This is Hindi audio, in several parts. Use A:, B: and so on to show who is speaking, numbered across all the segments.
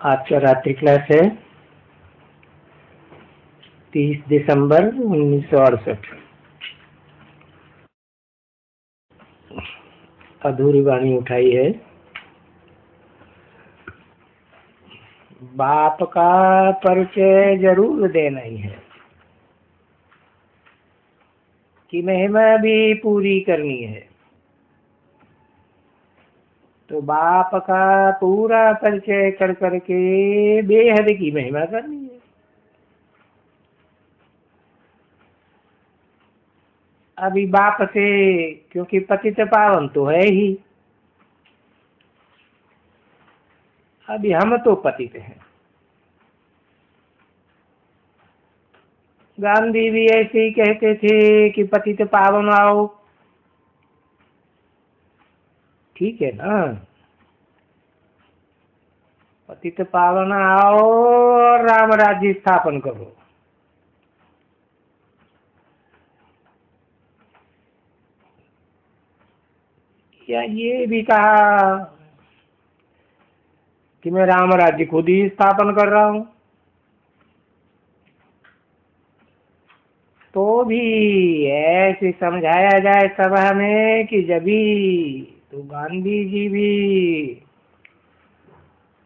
A: आज का रात्रि क्लास है 30 दिसंबर 1968। अधूरी वाणी उठाई है। बाप का परिचय जरूर देना ही है कि महिमा भी पूरी करनी है, तो बाप का पूरा परिचय कर करके बेहद की महिमा करनी है। अभी बाप से, क्योंकि पतित पावन तो है ही, अभी हम तो पतित हैं। गांधी भी ऐसे ही कहते थे कि पतित पावन आओ, ठीक है ना। पतित पावन आओ और राम राज्य स्थापन करो। या ये भी कहा कि मैं राम राज्य खुद ही स्थापन कर रहा हूं, तो भी ऐसे समझाया जाए सभा में कि जभी तो गांधी जी भी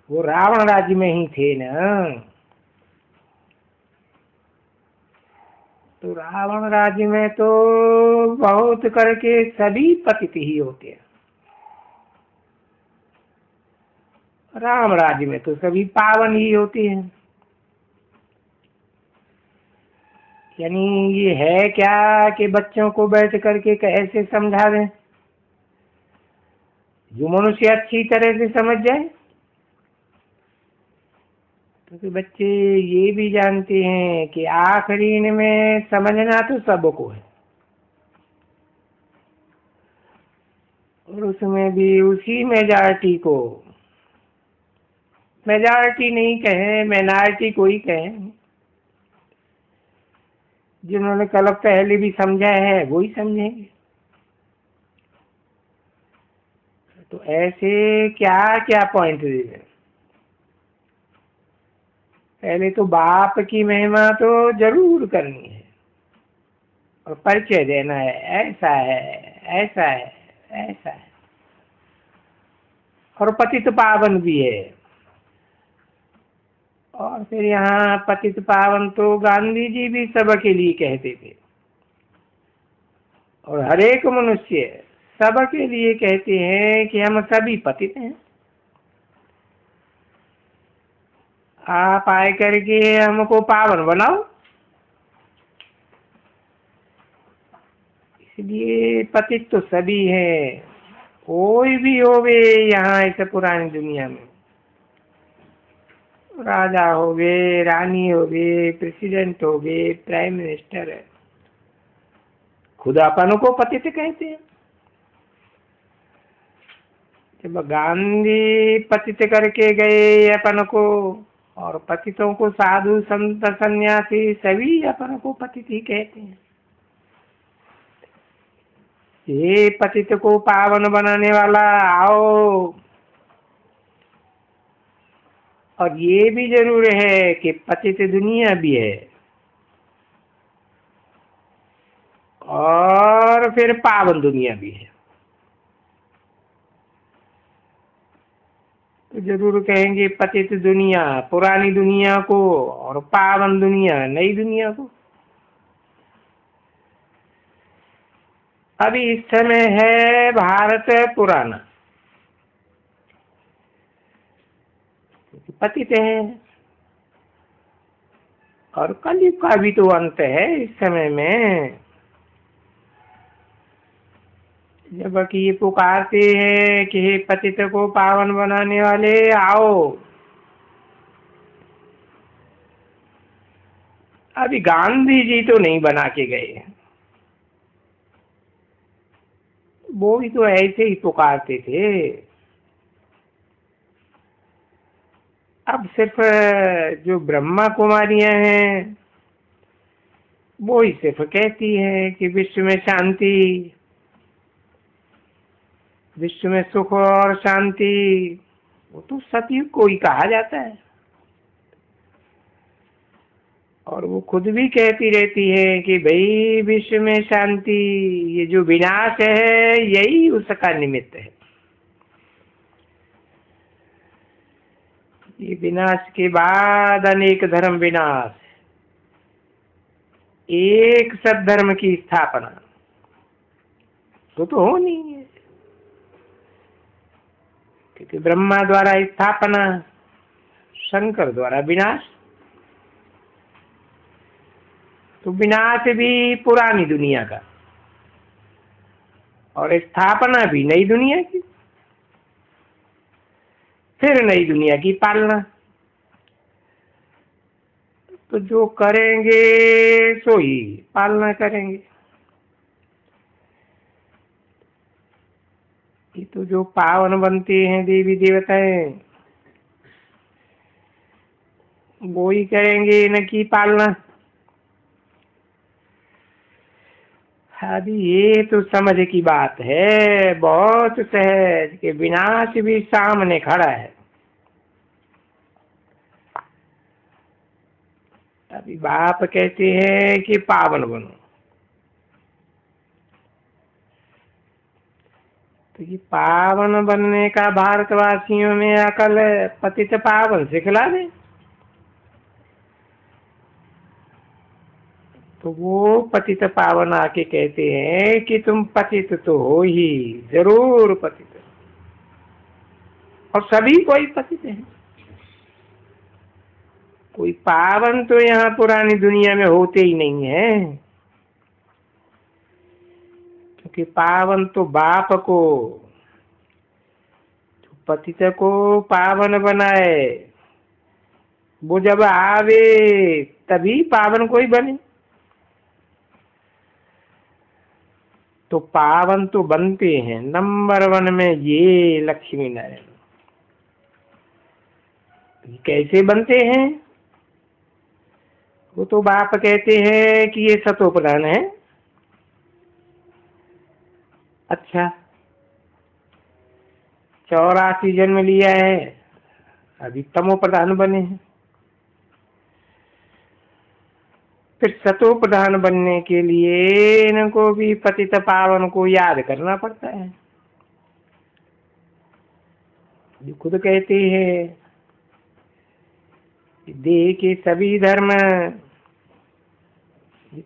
A: वो रावण राज्य में ही थे ना, तो रावण राज्य में तो बहुत करके सभी पतित ही होते हैं, राम राज्य में तो सभी पावन ही होते हैं। यानी ये है क्या कि बच्चों को बैठ करके कैसे समझा दें जो मनुष्य अच्छी तरह से समझ जाए, क्योंकि बच्चे ये भी जानते हैं कि आखिरी में समझना तो सबको है, और उसमें भी उसी मेजॉरिटी को, मेजॉरिटी नहीं कहें, माइनॉरिटी को ही कहें, जिन्होंने कल पहले भी समझा है वो ही समझेंगे। तो ऐसे क्या क्या पॉइंट दे दें। पहले तो बाप की महिमा तो जरूर करनी है और परिचय देना है, ऐसा है, ऐसा है, ऐसा है, और पतित पावन भी है। और फिर यहाँ पतित पावन तो गांधी जी भी सबके लिए कहते थे, और हर एक मनुष्य सबके लिए कहते हैं कि हम सभी पतित हैं। आप आए करके हमको पावन बनाओ। इसलिए पतित तो सभी हैं, कोई भी होवे यहाँ इस पुरानी दुनिया में, राजा हो गए, रानी हो गए, प्रेसिडेंट हो गए, प्राइम मिनिस्टर है, खुद अपन को पतित कहते हैं। जब गांधी पतित करके गए अपन को, और पतितों को साधु संत सन्यासी सभी अपन को पतित ही कहते हैं। ये पतित को पावन बनाने वाला आओ। और ये भी जरूर है कि पतित दुनिया भी है, और फिर पावन दुनिया भी है। तो जरूर कहेंगे पतित दुनिया पुरानी दुनिया को, और पावन दुनिया नई दुनिया को। अभी इस समय है भारत पुराना, पतित है, और कलयुग का भी तो अंत है इस समय में। जबकि ये पुकारते हैं कि हे पतित को पावन बनाने वाले आओ। अभी गांधी जी तो नहीं बना के गए, वो भी तो ऐसे ही पुकारते थे। अब सिर्फ जो ब्रह्मा कुमारियां हैं वो ही सिर्फ कहती है कि विश्व में शांति, विश्व में सुख और शांति, वो तो सतयुग को ही कहा जाता है। और वो खुद भी कहती रहती है कि भाई विश्व में शांति, ये जो विनाश है यही उसका निमित्त है। ये विनाश के बाद अनेक धर्म विनाश, एक सद्धर्म की स्थापना तो होनी है, क्योंकि ब्रह्मा द्वारा स्थापना, शंकर द्वारा विनाश। तो विनाश भी पुरानी दुनिया का और स्थापना भी नई दुनिया की, फिर नई दुनिया की पालना। तो जो करेंगे सो ही पालना करेंगे। ये तो जो पावन बनते हैं देवी देवताएं, वो ही करेंगे इनकी पालना। अभी ये तो समझ की बात है, बहुत सहज, कि विनाश भी सामने खड़ा है। अभी बाप कहते हैं कि पावन बनो, तो ये पावन बनने का भारतवासियों में अकल पतित पावन सिखला दे। तो वो पतित पावन आके कहते हैं कि तुम पतित तो हो ही, जरूर पतित, और सभी कोई पतित है। कोई पावन तो यहाँ पुरानी दुनिया में होते ही नहीं है, क्योंकि पावन तो बाप को, तो पतित को पावन बनाए, वो जब आवे तभी पावन कोई बने। तो पावन तो बनते हैं नंबर 1 में ये लक्ष्मी नारायण। कैसे बनते हैं? वो तो बाप कहते हैं कि ये सतो प्रधान है। अच्छा, 84 जन्म लिया है, अभी तमो प्रधान बने हैं। फिर सतो प्रधान बनने के लिए इनको भी पतित पावन को याद करना पड़ता है। जो खुद कहते हैं देह के सभी धर्म,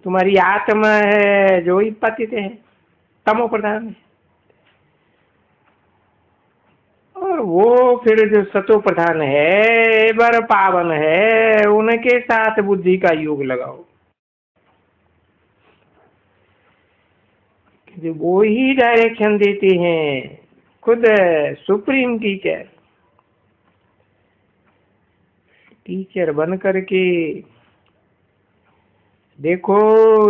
A: तुम्हारी आत्मा है जो ही पतित है, तमो प्रधान है। और वो फिर जो सतो प्रधान है, बर पावन है, उनके साथ बुद्धि का योग लगाओ। जो वो ही डायरेक्शन देते हैं, खुद सुप्रीम टीचर बन करके। देखो,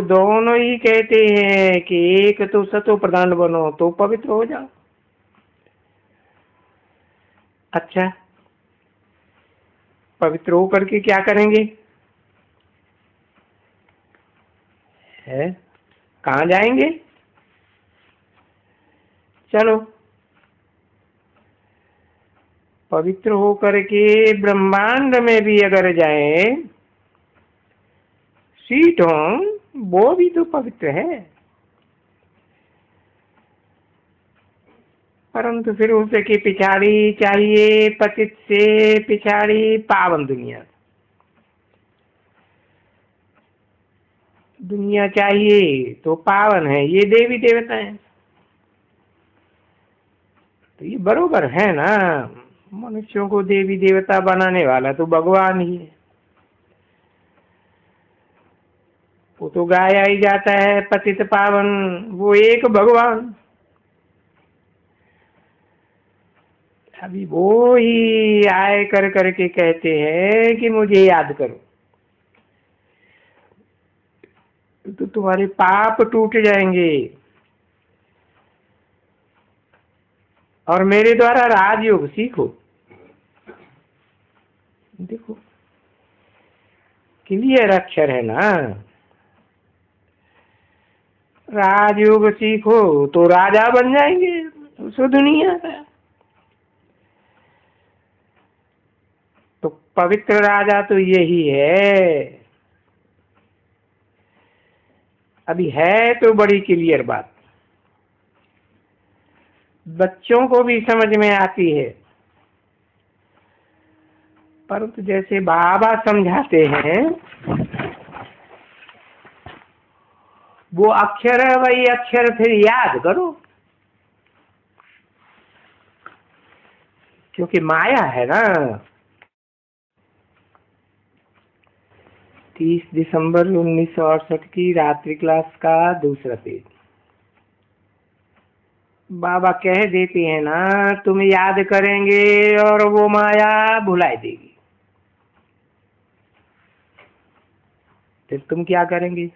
A: दोनों ही कहते हैं कि एक तो सतो प्रधान बनो तो पवित्र हो जाओ। अच्छा, पवित्र होकर के क्या करेंगे? है कहाँ जाएंगे? चलो, पवित्र होकर के ब्रह्मांड में भी अगर जाए, सीट हो, वो भी तो पवित्र है। परंतु फिर उसके पिछाड़ी चाहिए, पतित से पिछाड़ी पावन दुनिया। दुनिया चाहिए तो पावन है ये देवी देवता है। तो ये बरोबर है ना, मनुष्यों को देवी देवता बनाने वाला तो भगवान ही है। वो तो गाया ही जाता है पतित पावन, वो एक भगवान। अभी वो ही आए कर करके कहते हैं कि मुझे याद करो, तो तुम्हारे पाप टूट जाएंगे और मेरे द्वारा राजयोग सीखो। देखो, क्लियर अक्षर है ना, राजयोग सीखो तो राजा बन जाएंगे उस दुनिया का। तो पवित्र राजा तो यही है अभी है तो बड़ी क्लियर बात, बच्चों को भी समझ में आती है, परंतु जैसे बाबा समझाते हैं वो अक्षर है, वही अक्षर फिर याद करो, क्योंकि माया है ना। 30 दिसंबर 1968 की रात्रि क्लास का दूसरा पेज। बाबा कह देते हैं ना, तुम याद करेंगे और वो माया भुलाई देगी, फिर तुम क्या करेंगे?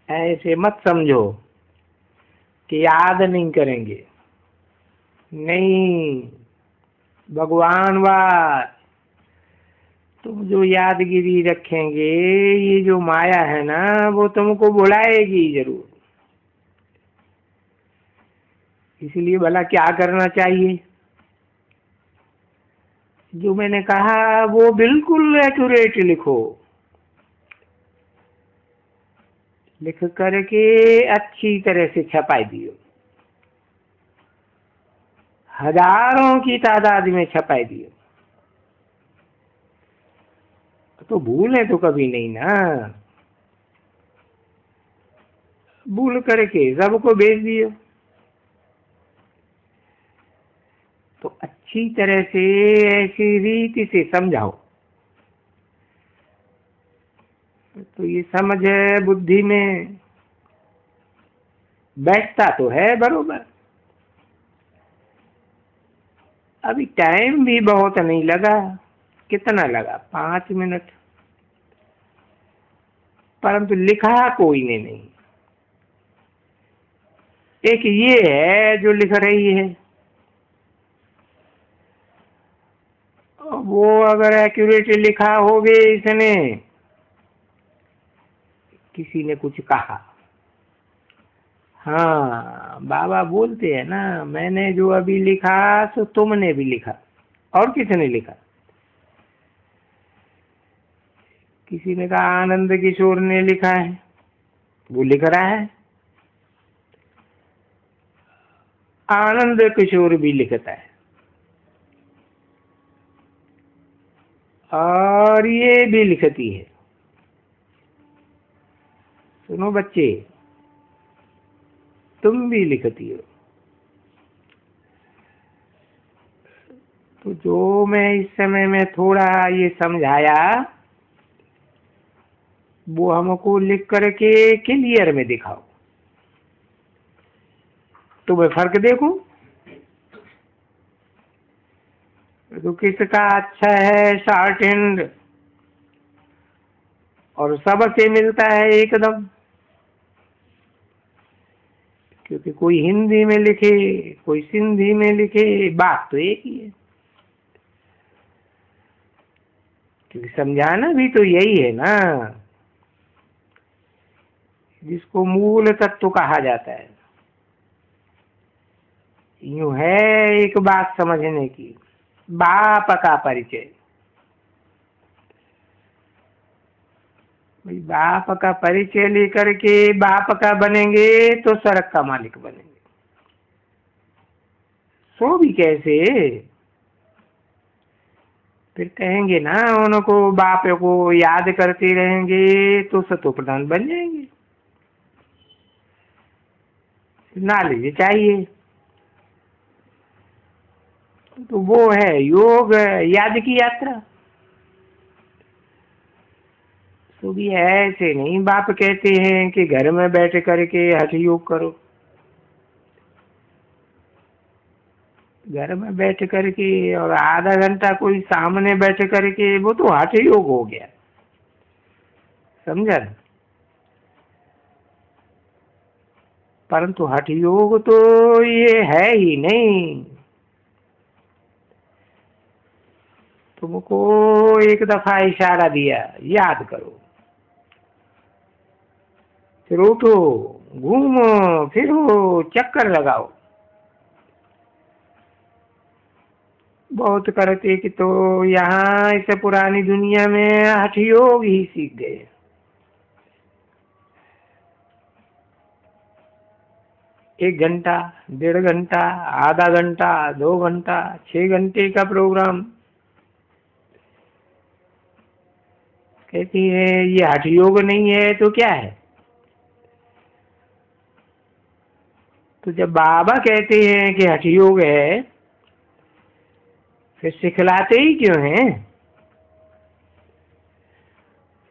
A: ऐसे मत समझो कि याद नहीं करेंगे, नहीं, भगवान वाद, तुम जो यादगिरी रखेंगे, ये जो माया है ना वो तुमको बुलाएगी जरूर। इसलिए भला क्या करना चाहिए? जो मैंने कहा वो बिल्कुल एक्यूरेट लिखो, लिख करके अच्छी तरह से छपाई दियो, हजारों की तादाद में छपाई दियो, तो भूलें तो कभी नहीं ना। भूल करके सबको भेज दियो, तो अच्छी तरह से ऐसी रीति से समझाओ, तो ये समझ बुद्धि में बैठता तो है बरोबर। अभी टाइम भी बहुत नहीं लगा, कितना लगा? 5 मिनट, परंतु लिखा कोई ने नहीं। एक ये है जो लिख रही है, वो अगर एक्यूरेट लिखा होवे, इसने किसी ने कुछ कहा, हाँ बाबा बोलते हैं ना, मैंने जो अभी लिखा तो तुमने भी लिखा, और किसने लिखा? किसी ने कहा आनंद किशोर ने लिखा है, वो लिख रहा है, आनंद किशोर भी लिखता है, और ये भी लिखती है। सुनो बच्चे, तुम भी लिखती हो। तो जो मैं इस समय में थोड़ा ये समझाया, वो हमको लिख करके क्लियर में दिखाओ, तो मैं फर्क देखो, तो किसका अच्छा है शॉर्ट हैंड, और सबसे मिलता है एकदम, क्योंकि कोई हिंदी में लिखे, कोई सिंधी में लिखे, बात तो एक ही है, क्योंकि समझाना भी तो यही है ना, जिसको मूल तत्व कहा जाता है। यूं है एक बात समझने की, बाप का परिचय। भाई बाप का परिचय लेकर के बाप का बनेंगे तो सड़क का मालिक बनेंगे, सो भी कैसे? फिर कहेंगे ना उनको, बाप को याद करते रहेंगे तो सतो प्रधान बन जाएंगे। नॉलेज चाहिए, तो वो है योग याद की यात्रा। तो भी ऐसे नहीं बाप कहते हैं कि घर में बैठ करके हठ योग करो, घर में बैठ करके और आधा घंटा कोई सामने बैठ करके, वो तो हठ योग हो गया, समझा? परंतु हठ योग तो ये है ही नहीं। तुमको एक दफा इशारा दिया, याद करो, फिर उठो, घूमो फिरो, चक्कर लगाओ। बहुत करते कि तो यहाँ इस पुरानी दुनिया में हठ योग ही सीख गए, 1 घंटा, 1.5 घंटा, आधा घंटा, 2 घंटा, 6 घंटे का प्रोग्राम। कहती है ये हठ योग नहीं है तो क्या है? तो जब बाबा कहते हैं कि हठ योग है, फिर सिखलाते ही क्यों हैं?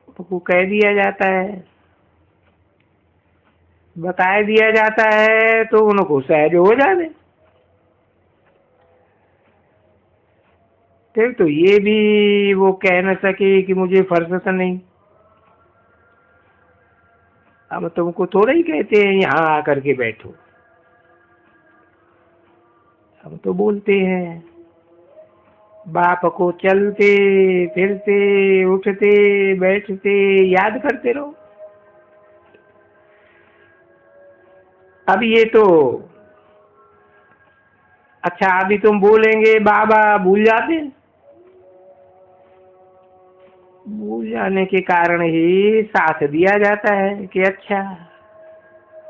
A: उनको कह दिया जाता है, बता दिया जाता है तो उनको सहज हो जाए। फिर तो ये भी वो कह न सके कि मुझे फुर्सत नहीं। हम तुमको थोड़ा ही कहते हैं यहाँ आकर के बैठो, हम तो बोलते हैं बाप को चलते फिरते उठते बैठते याद करते रहो। अब ये तो अच्छा, अभी तुम बोलेंगे बाबा भूल जाते। भूल जाने के कारण ही साथ दिया जाता है कि अच्छा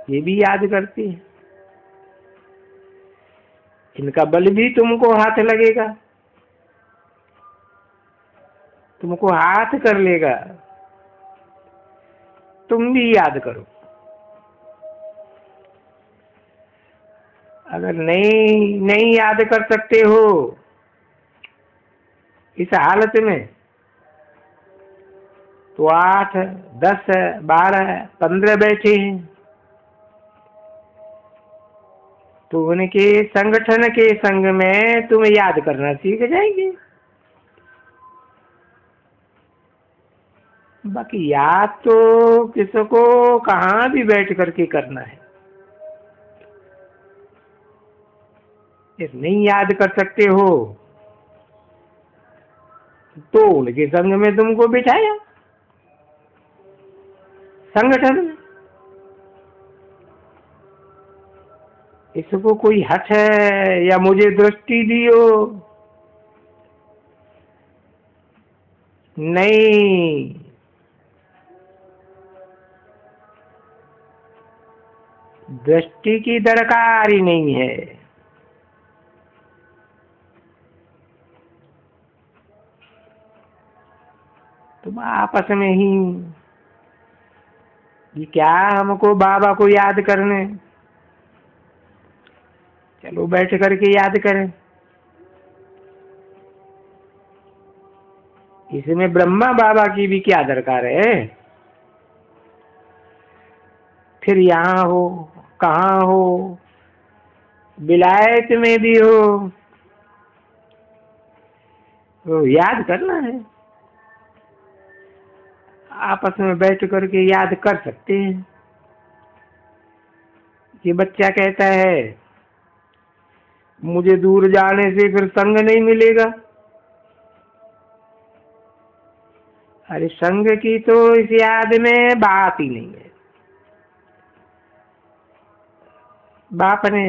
A: ये भी याद करती है, इनका बल भी तुमको हाथ लगेगा, तुमको हाथ कर लेगा, तुम भी याद करो। अगर नहीं याद कर सकते हो इस हालत में, तो 8, 10, 12, 15 बैठे हैं, तो उनके संगठन के संग में तुम याद करना सीख जाएंगे। बाकी याद तो किसको कहाँ भी बैठ करके करना है। नहीं याद कर सकते हो तो उनके संग में तुमको बिठाया, संगठन में। इसको कोई हठ है या मुझे दृष्टि दियो, नहीं। दृष्टि की दरकार ही नहीं है। तुम आपस में ही ये क्या हमको बाबा को याद करने, चलो बैठ करके याद करें। इसमें ब्रह्मा बाबा की भी क्या दरकार है? फिर यहाँ हो, कहाँ हो, विलायत में भी हो, तो याद करना है। आपस में बैठ करके याद कर सकते हैं। ये बच्चा कहता है मुझे दूर जाने से फिर संग नहीं मिलेगा। अरे संग की तो इस याद में बात ही नहीं है। बाप ने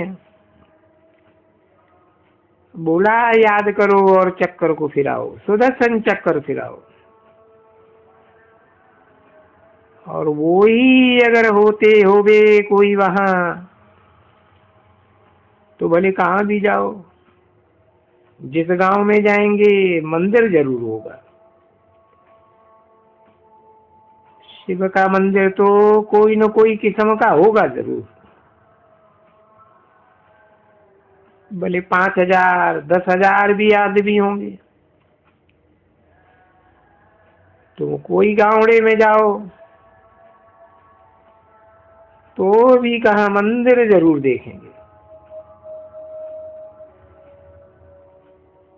A: बोला याद करो और चक्कर को फिराओ, सुदर्शन चक्कर फिराओ। और वो ही अगर होते होवे कोई वहां, तो भले कहाँ भी जाओ, जिस गांव में जाएंगे मंदिर जरूर होगा। शिव का मंदिर तो कोई न कोई किस्म का होगा जरूर। भले 5,000, 10,000 भी आदमी होंगे, तो कोई गांवड़े में जाओ तो भी कहा मंदिर जरूर देखेंगे।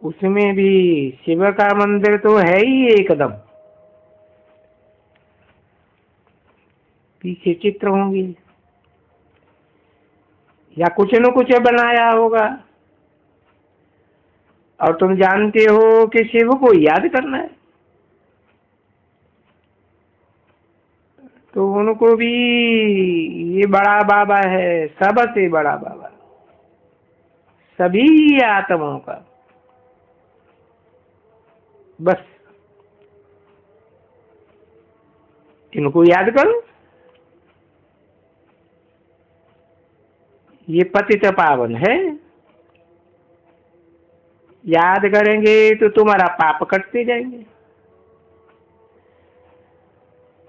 A: उसमें भी शिव का मंदिर तो है ही एकदम। पीछे चित्र होंगे या कुछ न कुछ बनाया होगा, और तुम जानते हो कि शिव को याद करना है, तो उनको भी ये बड़ा बाबा है, सबसे बड़ा बाबा सभी आत्माओं का। बस इनको याद करो। ये पतित पावन है। याद करेंगे तो तुम्हारा पाप कटते जाएंगे।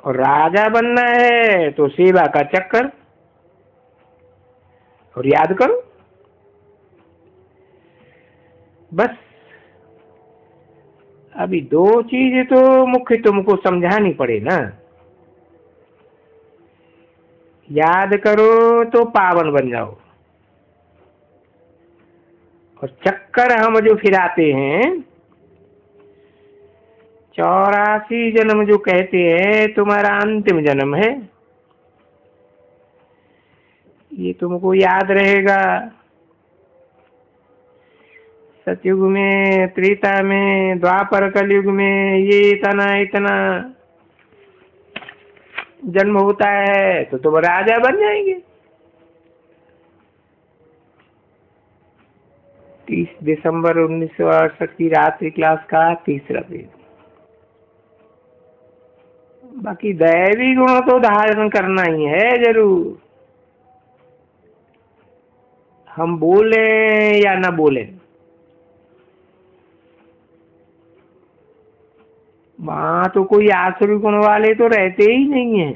A: और राजा बनना है तो सेवा का चक्कर, और याद करो बस। अभी दो चीजें तो मुख्य तुमको समझानी पड़े ना। याद करो तो पावन बन जाओ, और चक्कर हम जो फिराते हैं 84 जन्म जो कहते हैं तुम्हारा अंतिम जन्म है, ये तुमको याद रहेगा। सतयुग में, त्रेता में, द्वापर कलयुग में ये इतना इतना जन्म होता है तो तुम राजा बन जाएंगे। 30 दिसंबर 1968 की रात्रि क्लास का तीसरा पेज। बाकी दैवी गुणों तो धारण करना ही है जरूर, हम बोले या ना बोले। वहां तो कोई आसुरी गुण वाले तो रहते ही नहीं है,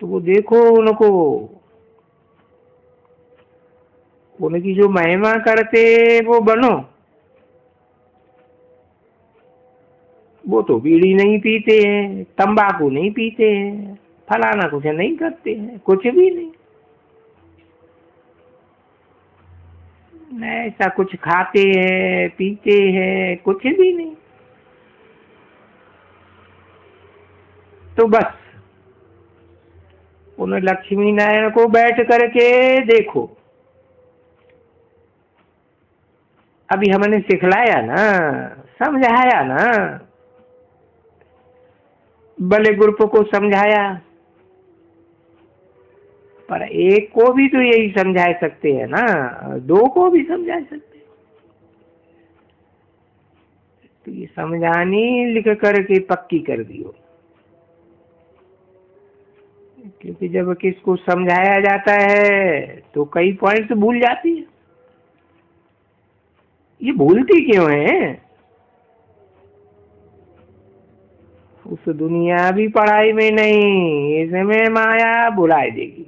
A: तो वो देखो उनको, उनकी जो महिमा करते वो बनो। वो तो बीड़ी नहीं पीते हैं, तंबाकू नहीं पीते हैं, फलाना कुछ नहीं करते हैं, कुछ भी नहीं। ऐसा कुछ खाते हैं पीते हैं, कुछ भी नहीं। तो बस उन लक्ष्मी नारायण को बैठ करके देखो। अभी हमने सिखलाया ना, समझाया ना, भले ग्रुप को समझाया, पर एक को भी तो यही समझा सकते हैं ना, दो को भी समझा सकते हैं। तो ये समझानी लिख करके पक्की कर दियो, क्योंकि जब किसको समझाया जाता है तो कई पॉइंट्स भूल जाती है। ये भूलती क्यों है? उस दुनियावी पढ़ाई में नहीं, इसमें माया भुला देगी।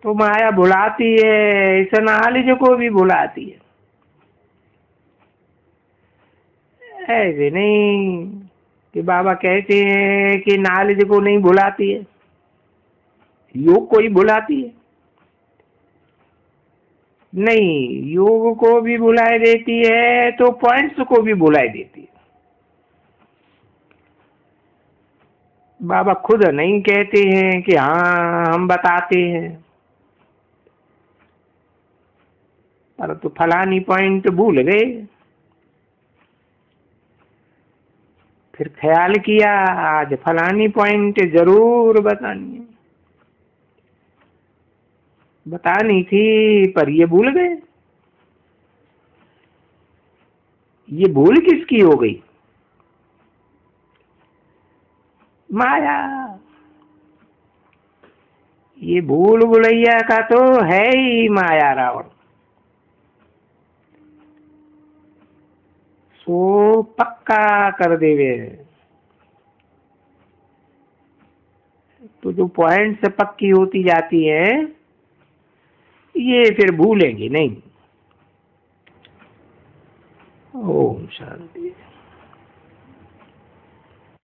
A: तो माया भुलाती है, इस नॉलेज को भी भुलाती है। ऐसे नहीं कि बाबा कहते हैं कि नॉलेज को नहीं भुलाती है, योग को ही भुलाती है। नहीं, योग को भी भुला देती है तो पॉइंट्स को भी भुला देती है। बाबा खुद नहीं कहते हैं कि हाँ हम बताते हैं, पर तो फलानी पॉइंट भूल गए। फिर ख्याल किया आज फलानी पॉइंट जरूर बतानी थी, पर ये भूल गए। ये भूल किसकी हो गई? माया। ये भूल भुलैया का तो है ही माया रावण। सो पक्का कर देवे। तो जो पॉइंट्स पक्की होती जाती है ये फिर भूलेंगे नहीं। ओम शांति।